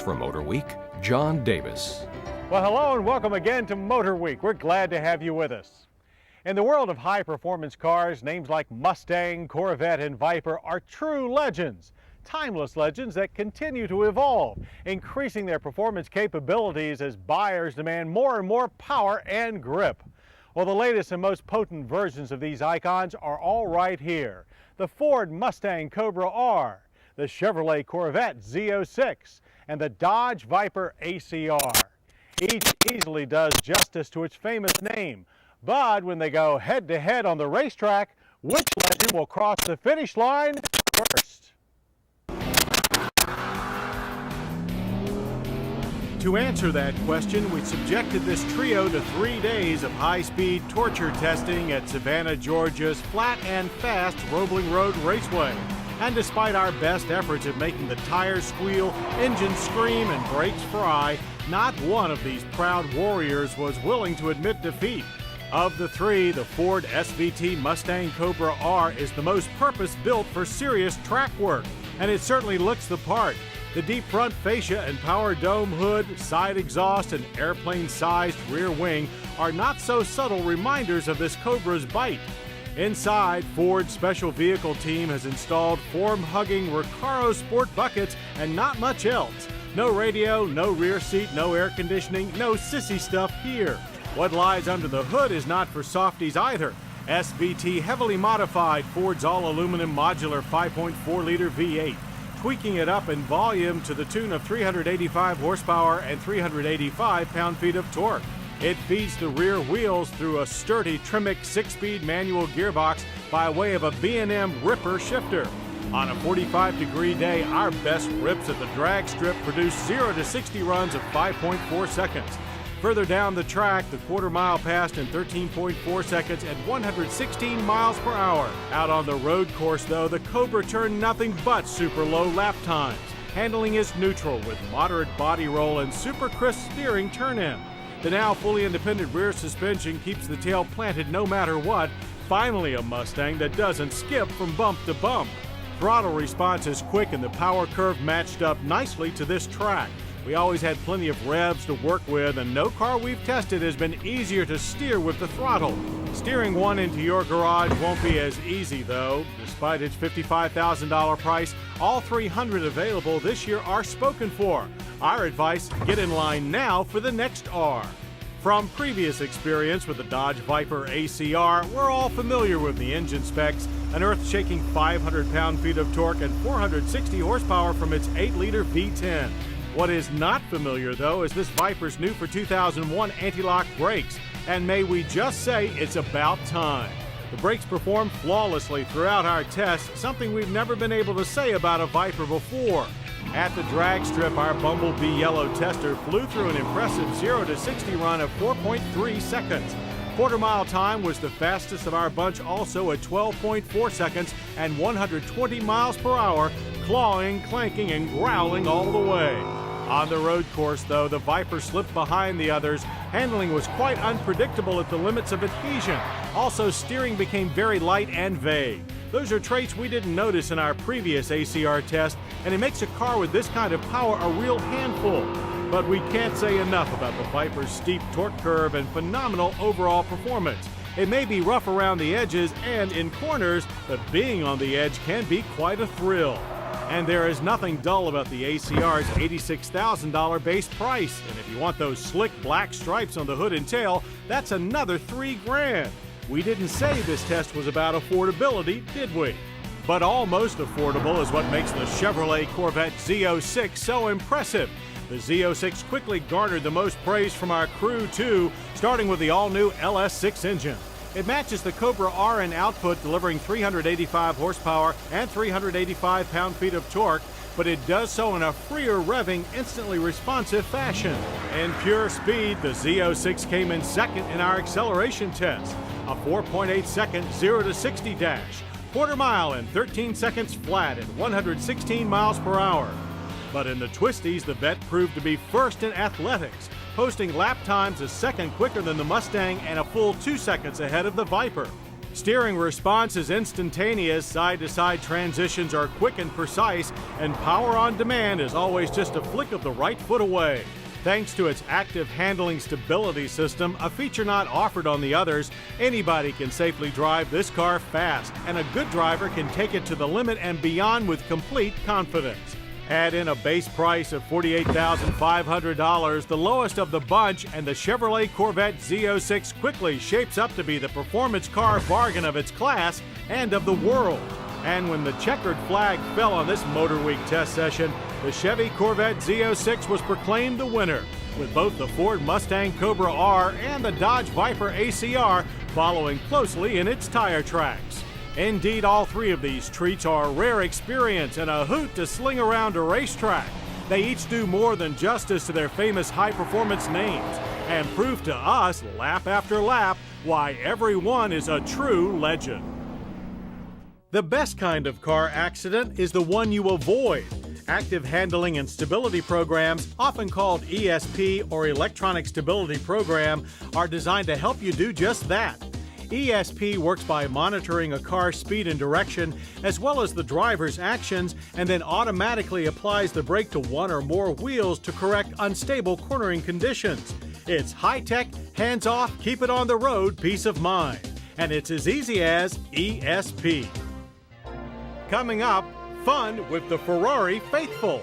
From Motorweek, John Davis. Well, hello and welcome again to Motorweek. We're glad to have you with us. In the world of high-performance cars, names like Mustang, Corvette, and Viper are true legends. Timeless legends that continue to evolve, increasing their performance capabilities as buyers demand more and more power and grip. Well, the latest and most potent versions of these icons are all right here. The Ford Mustang Cobra R, the Chevrolet Corvette Z06, and the Dodge Viper ACR. Each easily does justice to its famous name, but when they go head-to-head on the racetrack, which legend will cross the finish line first? To answer that question, we subjected this trio to 3 days of high-speed torture testing at Savannah, Georgia's flat and fast Roebling Road Raceway. And despite our best efforts at making the tires squeal, engines scream, and brakes fry, not one of these proud warriors was willing to admit defeat. Of the three, the Ford SVT Mustang Cobra R is the most purpose-built for serious track work, and it certainly looks the part. The deep front fascia and power dome hood, side exhaust, and airplane-sized rear wing are not so subtle reminders of this Cobra's bite. Inside, Ford's special vehicle team has installed form-hugging Recaro sport buckets and not much else. No radio, no rear seat, no air conditioning, no sissy stuff here. What lies under the hood is not for softies either. SVT heavily modified Ford's all-aluminum modular 5.4-liter V8, tweaking it up in volume to the tune of 385 horsepower and 385 pound-feet of torque. It feeds the rear wheels through a sturdy Tremec 6-speed manual gearbox by way of a B&M Ripper shifter. On a 45-degree day, our best rips at the drag strip produce 0 to 60 runs of 5.4 seconds. Further down the track, the quarter-mile passed in 13.4 seconds at 116 miles per hour. Out on the road course, though, the Cobra turned nothing but super low lap times. Handling is neutral with moderate body roll and super crisp steering turn-in. The now fully independent rear suspension keeps the tail planted no matter what. Finally, a Mustang that doesn't skip from bump to bump. Throttle response is quick and the power curve matched up nicely to this track. We always had plenty of revs to work with, and no car we've tested has been easier to steer with the throttle. Steering one into your garage won't be as easy, though. Despite its $55,000 price, all 300 available this year are spoken for. Our advice, get in line now for the next R. From previous experience with the Dodge Viper ACR, we're all familiar with the engine specs, an earth-shaking 500 pound-feet of torque and 460 horsepower from its 8-liter V10. What is not familiar, though, is this Viper's new for 2001 anti-lock brakes, and may we just say it's about time. The brakes performed flawlessly throughout our tests, something we've never been able to say about a Viper before. At the drag strip, our Bumblebee Yellow tester flew through an impressive 0 to 60 run of 4.3 seconds. Quarter-mile time was the fastest of our bunch, also at 12.4 seconds and 120 miles per hour, clawing, clanking, and growling all the way. On the road course, though, the Viper slipped behind the others. Handling was quite unpredictable at the limits of adhesion. Also, steering became very light and vague. Those are traits we didn't notice in our previous ACR test, and it makes a car with this kind of power a real handful. But we can't say enough about the Viper's steep torque curve and phenomenal overall performance. It may be rough around the edges and in corners, but being on the edge can be quite a thrill. And there is nothing dull about the ACR's $86,000 base price. And if you want those slick black stripes on the hood and tail, that's another $3,000. We didn't say this test was about affordability, did we? But almost affordable is what makes the Chevrolet Corvette Z06 so impressive. The Z06 quickly garnered the most praise from our crew, too, starting with the all-new LS6 engine. It matches the Cobra R in output, delivering 385 horsepower and 385 pound-feet of torque, but it does so in a freer revving, instantly responsive fashion. In pure speed, the Z06 came in second in our acceleration test, a 4.8-second 0 to 60 dash, quarter mile in 13 seconds flat at 116 miles per hour. But in the twisties, the vet proved to be first in athletics, posting lap times a second quicker than the Mustang and a full 2 seconds ahead of the Viper. Steering response is instantaneous, side-to-side transitions are quick and precise, and power on demand is always just a flick of the right foot away. Thanks to its active handling stability system, a feature not offered on the others, anybody can safely drive this car fast, and a good driver can take it to the limit and beyond with complete confidence. Add in a base price of $48,500, the lowest of the bunch, and the Chevrolet Corvette Z06 quickly shapes up to be the performance car bargain of its class and of the world. And when the checkered flag fell on this Motorweek test session, the Chevy Corvette Z06 was proclaimed the winner, with both the Ford Mustang Cobra R and the Dodge Viper ACR following closely in its tire tracks. Indeed, all three of these treats are a rare experience and a hoot to sling around a racetrack. They each do more than justice to their famous high-performance names and prove to us, lap after lap, why every one is a true legend. The best kind of car accident is the one you avoid. Active handling and stability programs, often called ESP or Electronic Stability Program, are designed to help you do just that. ESP works by monitoring a car's speed and direction, as well as the driver's actions, and then automatically applies the brake to one or more wheels to correct unstable cornering conditions. It's high-tech, hands-off, keep it on the road peace of mind. And it's as easy as ESP. Coming up, fun with the Ferrari Faithful.